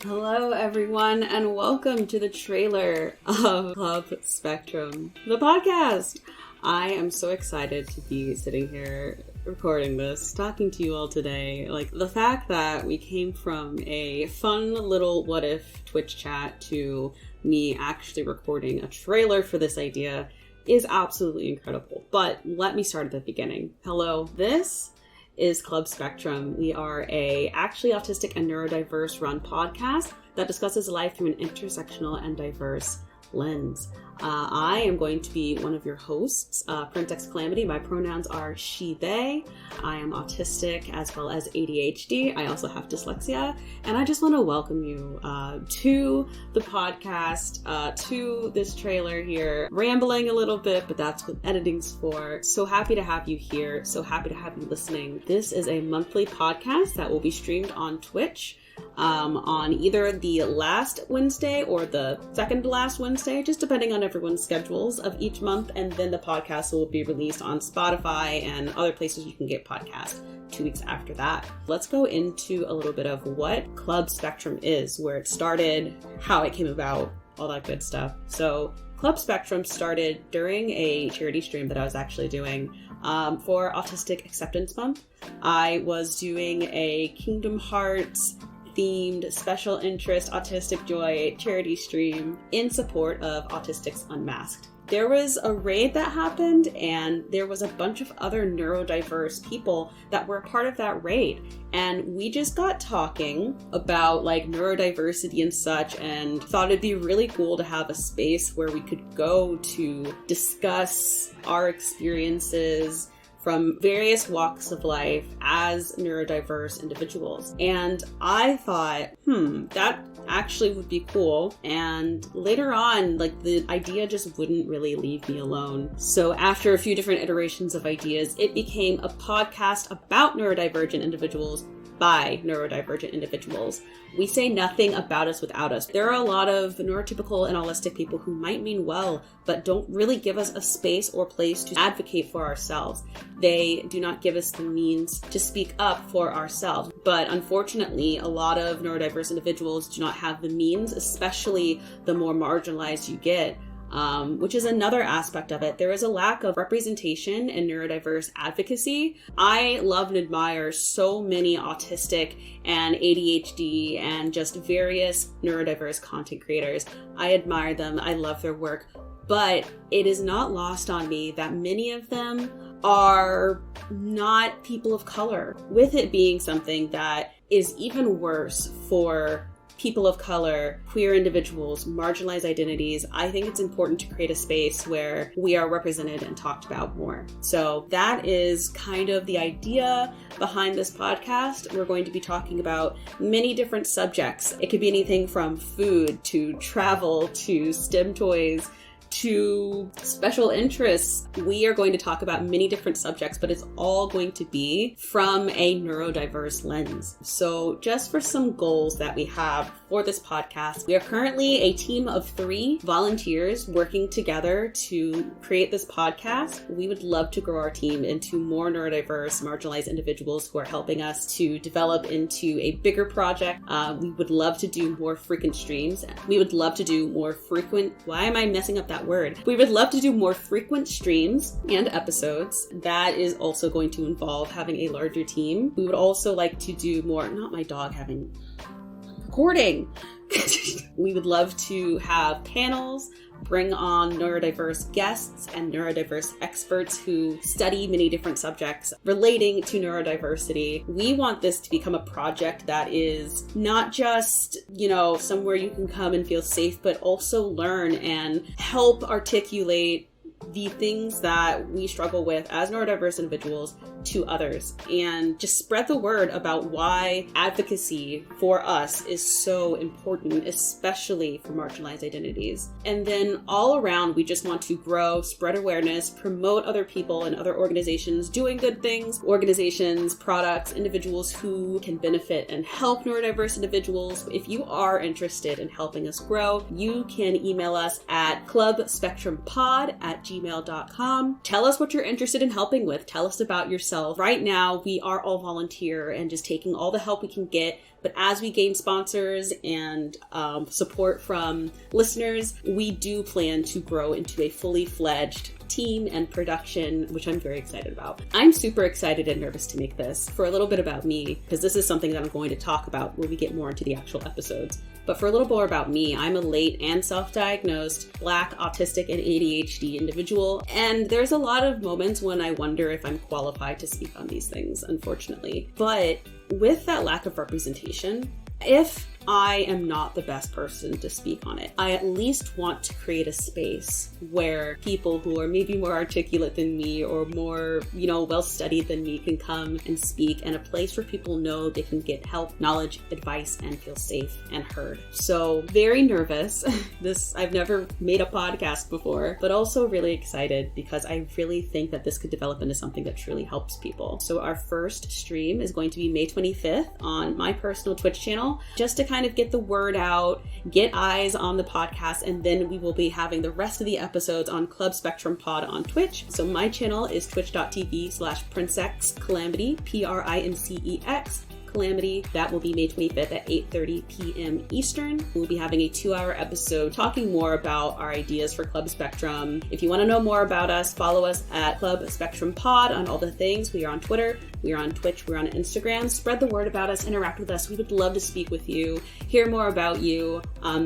Hello everyone and welcome to the trailer of Club Spectrum, the podcast. I am so excited to be sitting here recording this, talking to you all today. Like, the fact that we came from a fun little what if Twitch chat to me actually recording a trailer for this idea is absolutely incredible. But let me start at the beginning. Hello, this is Club Spectrum. We are a actually autistic and neurodiverse run podcast that discusses life through an intersectional and diverse lens. I am going to be one of your hosts, Princess Calamity. My pronouns are she, they. I am autistic as well as ADHD. I also have dyslexia. And I just want to welcome you to the podcast, to this trailer here. Rambling a little bit, but that's what editing's for. So happy to have you here. So happy to have you listening. This is a monthly podcast that will be streamed on Twitch. On either the last Wednesday or the second to last Wednesday, just depending on everyone's schedules of each month. And then the podcast will be released on Spotify and other places you can get podcasts 2 weeks after that. Let's go into a little bit of what Club Spectrum is, where it started, how it came about, all that good stuff. So Club Spectrum started during a charity stream that I was actually doing for Autistic Acceptance Month. I was doing a Kingdom Hearts themed special interest Autistic Joy charity stream in support of Autistics Unmasked. There was a raid that happened, and there was a bunch of other neurodiverse people that were a part of that raid. And we just got talking about like neurodiversity and such, and thought it'd be really cool to have a space where we could go to discuss our experiences from various walks of life as neurodiverse individuals. And I thought, that actually would be cool. And later on, like, the idea just wouldn't really leave me alone. So after a few different iterations of ideas, it became a podcast about neurodivergent individuals by neurodivergent individuals. We say nothing about us without us. There are a lot of neurotypical and autistic people who might mean well, but don't really give us a space or place to advocate for ourselves. They do not give us the means to speak up for ourselves. But unfortunately, a lot of neurodiverse individuals do not have the means, especially the more marginalized you get. Which is another aspect of it. There is a lack of representation in neurodiverse advocacy. I love and admire so many autistic and ADHD and just various neurodiverse content creators. I admire them. I love their work. But it is not lost on me that many of them are not people of color, with it being something that is even worse for people of color, queer individuals, marginalized identities. I think it's important to create a space where we are represented and talked about more. So that is kind of the idea behind this podcast. We're going to be talking about many different subjects. It could be anything from food to travel to STEM toys to special interests. We are going to talk about many different subjects, but it's all going to be from a neurodiverse lens. So just for some goals that we have for this podcast, we are currently a team of 3 volunteers working together to create this podcast. We would love to grow our team into more neurodiverse, marginalized individuals who are helping us to develop into a bigger project. We would love to do more frequent streams. We would love to do more frequent, why am I messing up that word? We would love to do more frequent streams and episodes. That is also going to involve having a larger team. We would also like to do more, not my dog having recording. We would love to have panels, bring on neurodiverse guests and neurodiverse experts who study many different subjects relating to neurodiversity. We want this to become a project that is not just, somewhere you can come and feel safe, but also learn and help articulate the things that we struggle with as neurodiverse individuals to others, and just spread the word about why advocacy for us is so important, especially for marginalized identities. And then all around, we just want to grow, spread awareness, promote other people and other organizations doing good things, organizations, products, individuals who can benefit and help neurodiverse individuals. If you are interested in helping us grow, you can email us at clubspectrumpod@gmail.com. gmail.com. Tell us what you're interested in helping with. Tell us about yourself. Right now, we are all volunteer and just taking all the help we can get. But as we gain sponsors and support from listeners, we do plan to grow into a fully fledged team and production, which I'm very excited about. I'm super excited and nervous to make this. For a little bit about me, because this is something that I'm going to talk about when we get more into the actual episodes. But for a little more about me, I'm a late and self-diagnosed Black, autistic, and ADHD individual. And there's a lot of moments when I wonder if I'm qualified to speak on these things, unfortunately. But with that lack of representation, if I am not the best person to speak on it, I at least want to create a space where people who are maybe more articulate than me or more, well-studied than me can come and speak, and a place where people know they can get help, knowledge, advice, and feel safe and heard. So very nervous. I've never made a podcast before, but also really excited because I really think that this could develop into something that truly helps people. So our first stream is going to be May 25th on my personal Twitch channel, just to kind of get the word out, get eyes on the podcast, and then we will be having the rest of the episodes on Club Spectrum Pod on Twitch. So my channel is twitch.tv/princexcalamity, PRINCEX. Calamity. That will be May 25th at 8:30 p.m. Eastern. We'll be having a 2-hour episode talking more about our ideas for Club Spectrum. If you want to know more about us, follow us at Club Spectrum Pod on all the things. We are on Twitter, we are on Twitch, we're on Instagram. Spread the word about us, interact with us. We would love to speak with you, hear more about you,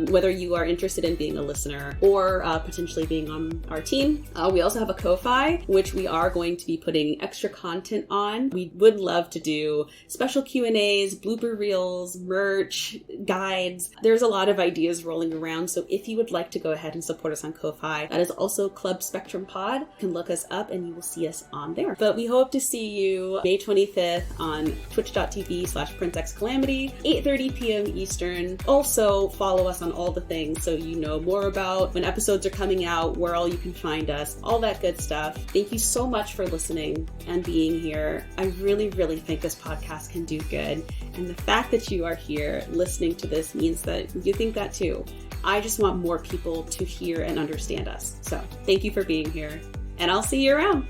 whether you are interested in being a listener or potentially being on our team. We also have a Ko-Fi, which we are going to be putting extra content on. We would love to do special Q&As, blooper reels, merch, guides. There's a lot of ideas rolling around, so if you would like to go ahead and support us on Ko-Fi, that is also Club Spectrum Pod. You can look us up and you will see us on there. But we hope to see you May 25th on twitch.tv/princexcalamity, 8:30 p.m. Eastern. Also, follow us on all the things so you know more about when episodes are coming out, where all you can find us, all that good stuff. Thank you so much for listening and being here. I really, really think this podcast can do good. And the fact that you are here listening to this means that you think that too. I just want more people to hear and understand us. So thank you for being here, and I'll see you around.